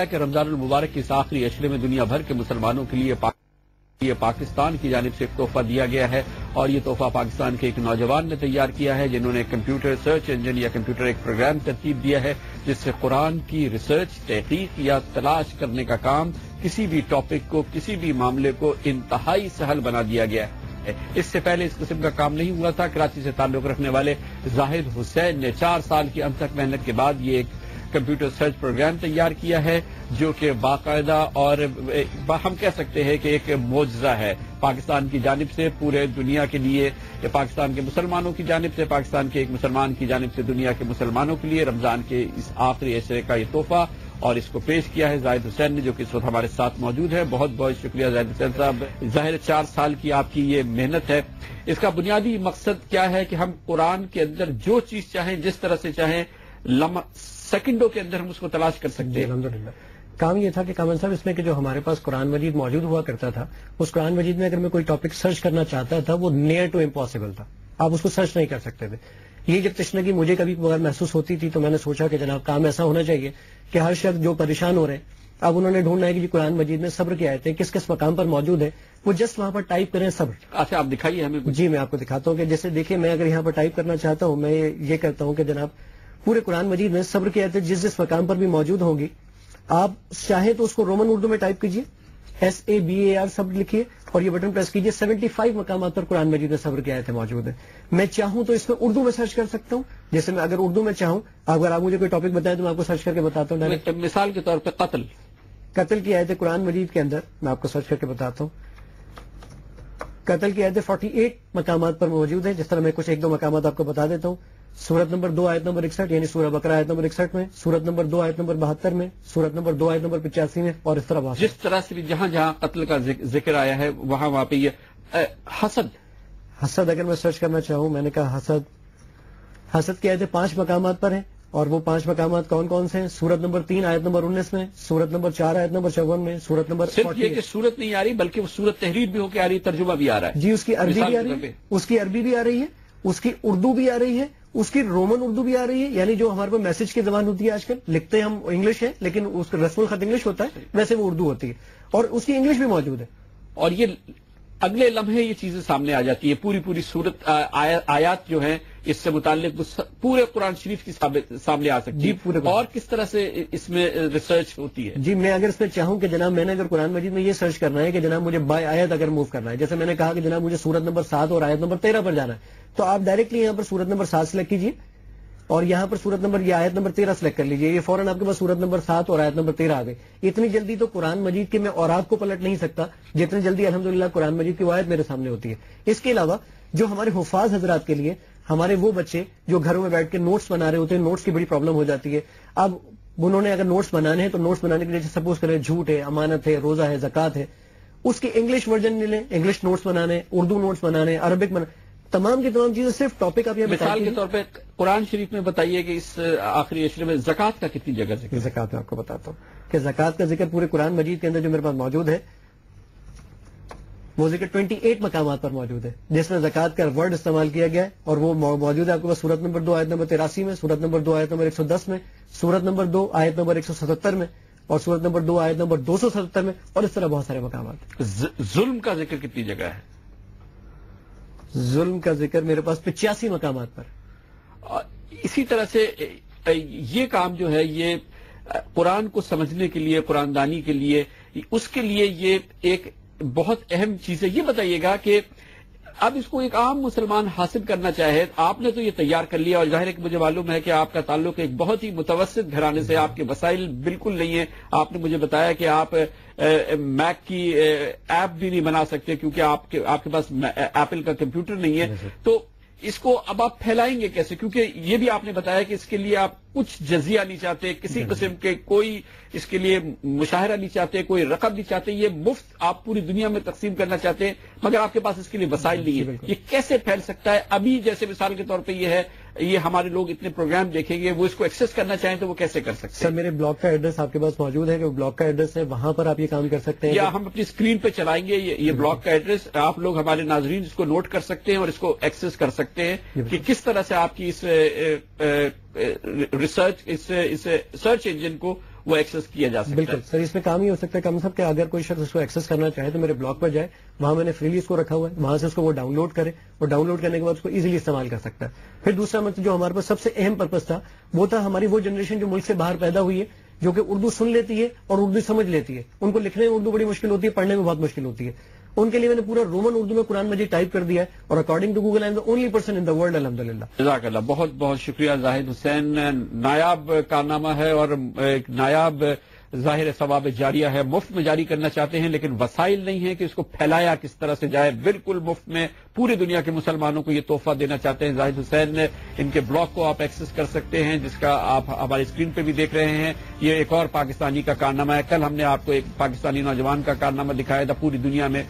کہ رمضان المبارک کے اس آخری عشرے میں دنیا بھر کے مسلمانوں کے لیے پاکستان کی جانب سے ایک تحفہ دیا گیا ہے، اور یہ تحفہ پاکستان کے ایک نوجوان نے تیار کیا ہے جنہوں نے کمپیوٹر سرچ انجن یا کمپیوٹر ایک پروگرام ترتیب دیا ہے جس سے قرآن کی ریسرچ، تحقیق یا تلاش کرنے کا کام، کسی بھی ٹاپک کو، کسی بھی معاملے کو انتہائی سہل بنا دیا گیا ہے۔ اس سے پہلے اس قسم کا کام نہیں ہوا تھا۔ کراچی سے تعلق رکھنے والے زاہد حسین نے 4 سال کی انتھک محنت کے بعد یہ ایک کمپیوٹر سرچ پروگرام تیار کیا ہے جو کہ باقاعدہ اور ہم کہہ سکتے ہیں کہ ایک معجزہ ہے پاکستان کی جانب سے پورے دنیا کے لیے، پاکستان کے مسلمانوں کی جانب سے، پاکستان کے ایک مسلمان کی جانب سے دنیا کے مسلمانوں کے لیے رمضان کے اس آخری عشرے کا یہ تحفہ، اور اس کو پیش کیا ہے زاہد حسین نے جو کہ اس وقت ہمارے ساتھ موجود ہے۔ بہت بہت شکریہ زاہد حسین صاحب۔ ظاہر 4 سال کی آپ کی یہ محنت ہے، اس کا بنیادی مقصد کیا ہے کہ ہم قرآن کے اندر جو چیز چاہیں، جس طرح سے چاہیں، سیکنڈوں کے اندر ہم اس کو تلاش کر سکتے ہیں۔ الحمدللہ کام یہ تھا کہ کامن صاحب اس میں کہ جو ہمارے پاس قرآن مجید موجود ہوا کرتا تھا، اس قرآن مجید میں اگر میں کوئی ٹاپک سرچ کرنا چاہتا تھا وہ نیئر ٹو امپاسبل تھا، آپ اس کو سرچ نہیں کر سکتے تھے۔ یہ جب تشنگی مجھے کبھی کبھار محسوس ہوتی تھی تو میں نے سوچا کہ جناب کام ایسا ہونا چاہیے کہ ہر شخص جو پریشان ہو رہے ہیں، اب انہوں نے ڈھونڈنا ہے کہ قرآن مجید میں صبر کی آیتیں کس کس مقام پر موجود ہیں، وہ جسٹ وہاں پر ٹائپ کریں صبر۔ اچھا آپ دکھائیے ہمیں کچھ۔ جی میں آپ کو دکھاتا ہوں کہ جیسے دیکھیے میں اگر یہاں پر ٹائپ کرنا چاہتا ہوں، میں یہ کرتا ہوں کہ جناب پورے قرآن مجید میں صبر کی آیتیں جس جس مقام پر بھی موجود ہوں گی، آپ چاہیں تو اس کو رومن اردو میں ٹائپ کیجئے، SABAR صبر لکھیے اور یہ بٹن پریس کیجئے۔ 75 مقامات پر قرآن مجید میں صبر کی آیتیں موجود ہیں۔ میں چاہوں تو اس میں اردو میں سرچ کر سکتا ہوں، جیسے میں اگر اردو میں چاہوں، اگر آپ مجھے کوئی ٹاپک بتائیں تو میں آپ کو سرچ کر کے بتاتا ہوں۔ مثال کے طور پہ قتل کی آیتیں قرآن مجید کے اندر میں آپ کو سرچ کر کے بتاتا ہوں۔ قتل کی آیتیں 48 مقامات پر موجود ہیں، جس طرح میں کچھ 1-2 مقامات آپ کو بتا دیتا ہوں۔ سورت نمبر 2 آیت نمبر 61 یعنی سورہ بقرہ آیت نمبر 61 میں، سورت نمبر 2 آیت نمبر 72 میں، سورت نمبر 2 آیت نمبر 85 میں، اور اس طرح بہت جس طرح سے بھی جہاں جہاں قتل کا ذکر آیا ہے وہاں پہ یہ حسد اگر میں سرچ کرنا چاہوں، میں نے کہا حسد کی آیتیں 5 مقامات پر ہیں، اور وہ 5 مقامات کون کون سے ہیں؟ سورت نمبر 3 آیت نمبر 19 میں، سورت نمبر 4 آیت نمبر 54 میں، سورت نمبر صرف یہ کہ سورت نہیں آ رہی بلکہ وہ سورت تحریر بھی ہو کے آ رہی، ترجمہ بھی آ رہا ہے۔ جی اس کی عربی بھی آ رہی ہے، اس کی عربی بھی آ رہی ہے، اس کی اردو بھی آ رہی ہے، اس کی رومن اردو بھی آ رہی ہے، یعنی جو ہمارے پاس میسج کی زبان ہوتی ہے آج کل، لکھتے ہم انگلش ہے لیکن اس کا رسم الخط انگلش ہوتا ہے، ویسے وہ اردو ہوتی ہے، اور اس کی انگلش بھی موجود ہے۔ اور یہ اگلے لمحے یہ چیزیں سامنے آ جاتی ہے، پوری صورت آیات جو ہیں اس سے متعلق پورے قرآن شریف کی سامنے آ سکتی ہے۔ اور کس طرح سے اس میں ریسرچ ہوتی ہے؟ جی میں اگر اس میں چاہوں کہ جناب میں نے اگر قرآن مجید میں یہ سرچ کرنا ہے کہ جناب مجھے بائی آیت اگر موو کرنا ہے، جیسے میں نے کہا کہ جناب مجھے سورت نمبر 7 اور آیت نمبر 13 پر جانا ہے، تو آپ ڈائریکٹلی یہاں پر سورت نمبر 7 سلیکٹ کیجیے اور یہاں پر سورت نمبر یہ آیت نمبر 13 سلیکٹ کر لیجیے، یہ فوراً آپ کے پاس سورت نمبر 7 اور آیت نمبر 13 آ گئی۔ اتنی جلدی تو قرآن مجید کے میں اورات کو پلٹ نہیں سکتا جتنی جلدی الحمدللہ قرآن مجید کی وہ آیت میرے سامنے ہوتی ہے۔ اس کے علاوہ جو ہمارے حفاظ حضرات کے لیے، ہمارے وہ بچے جو گھروں میں بیٹھ کے نوٹس بنا رہے ہوتے ہیں، نوٹس کی بڑی پرابلم ہو جاتی ہے۔ اب انہوں نے اگر نوٹس بنانے ہیں تو نوٹس بنانے کے لیے سپوز کریں جھوٹ ہے، امانت ہے، روزہ ہے، زکوٰۃ ہے، اس کی انگلش ورژن لے لیں، انگلش نوٹس بنانے، اردو نوٹس بنانے، عربک بنانے، تمام کی تمام چیزیں صرف ٹاپک آپ یہ مثال کے طور پہ قرآن شریف میں بتائیے کہ اس آخری عشرے میں زکوٰۃ کا کتنی جگہ ذکر؟ زکوٰۃ میں آپ کو بتاتا ہوں کہ زکوٰۃ کا ذکر پورے قرآن مجید کے اندر جو میرے پاس موجود ہے وہ ذکر 28 مقامات پر موجود ہے، جس میں زکوٰۃ کا ورڈ استعمال کیا گیا ہے، اور وہ موجود ہے آپ کے پاس سورت نمبر 2 آیت نمبر 83 میں، سورت نمبر 2 آیت نمبر 110 میں، سورت نمبر 2 آیت نمبر 177 میں، اور سورت نمبر 2 آیت نمبر 277 میں، اور اس طرح بہت سارے مقامات۔ ظلم کا ذکر کتنی جگہ ہے؟ ظلم کا ذکر میرے پاس 85 مقامات پر۔ اسی طرح سے یہ کام جو ہے یہ قرآن کو سمجھنے کے لیے، قرآن دانی کے لیے، اس کے لیے یہ ایک بہت اہم چیز ہے۔ یہ بتائیے گا کہ اب اس کو ایک عام مسلمان حاصل کرنا چاہے، آپ نے تو یہ تیار کر لیا، اور ظاہر ہے کہ مجھے معلوم ہے کہ آپ کا تعلق ایک بہت ہی متوسط گھرانے سے، آپ کے وسائل بالکل نہیں ہیں۔ آپ نے مجھے بتایا کہ آپ میک کی ایپ بھی نہیں بنا سکتے کیونکہ آپ کے پاس ایپل کا کمپیوٹر نہیں ہے، تو اس کو اب آپ پھیلائیں گے کیسے؟ کیونکہ یہ بھی آپ نے بتایا کہ اس کے لیے آپ کچھ جزیہ نہیں چاہتے، کسی قسم کے کوئی اس کے لیے مشاہرہ نہیں چاہتے، کوئی رقم نہیں چاہتے، یہ مفت آپ پوری دنیا میں تقسیم کرنا چاہتے ہیں، مگر آپ کے پاس اس کے لیے وسائل نہیں ہے۔ یہ کیسے پھیل سکتا ہے؟ ابھی جیسے مثال کے طور پہ یہ ہے، یہ ہمارے لوگ اتنے پروگرام دیکھیں گے، وہ اس کو ایکسس کرنا چاہیں تو وہ کیسے کر سکتے ہیں؟ سر میرے بلاگ کا ایڈریس آپ کے پاس موجود ہے، کہ بلاگ کا ایڈریس ہے، وہاں پر آپ یہ کام کر سکتے ہیں، یا ہم اپنی اسکرین پہ چلائیں گے یہ بلاگ کا ایڈریس، آپ لوگ ہمارے ناظرین اس کو نوٹ کر سکتے ہیں اور اس کو ایکسس کر سکتے ہیں کہ کس طرح سے آپ کی اس ریسرچ، اس سرچ انجن کو وہ ایکسس کیا جا سکتا بالکل ہے. سر، اس میں کام ہی ہو سکتا ہے کم سے کم کہ اگر کوئی شخص اس کو ایکسس کرنا چاہے تو میرے بلاگ پر جائے، وہاں میں نے فریلی اس کو رکھا ہوا ہے، وہاں سے اس کو وہ ڈاؤن لوڈ کرے اور ڈاؤن لوڈ کرنے کے بعد اس کو ایزیلی استعمال کر سکتا ہے. پھر دوسرا مطلب جو ہمارے پاس سب سے اہم پرپز تھا وہ تھا ہماری وہ جنریشن جو ملک سے باہر پیدا ہوئی ہے، جو کہ اردو سن لیتی ہے اور اردو سمجھ لیتی ہے. ان کو لکھنے میں اردو بڑی مشکل ہوتی ہے، پڑھنے میں بہت مشکل ہوتی ہے. ان کے لیے میں نے پورا رومن اردو میں قرآن مجید ٹائپ کر دیا ہے اور according to Google I am the only person in the world الحمدللہ. جزاک اللہ، بہت بہت شکریہ زاہد حسین. نایاب کارنامہ ہے اور ایک نایاب ظاہر ثواب جاریہ ہے. مفت میں جاری کرنا چاہتے ہیں لیکن وسائل نہیں ہیں کہ اس کو پھیلایا کس طرح سے جائے. بالکل مفت میں پوری دنیا کے مسلمانوں کو یہ تحفہ دینا چاہتے ہیں. زاہد حسین ان کے بلاگ کو آپ ایکسس کر سکتے ہیں جس کا آپ ہماری اسکرین پہ بھی دیکھ رہے ہیں. یہ ایک اور پاکستانی کا کارنامہ ہے. کل ہم نے آپ کو ایک پاکستانی نوجوان کا کارنامہ دکھایا تھا. پوری دنیا میں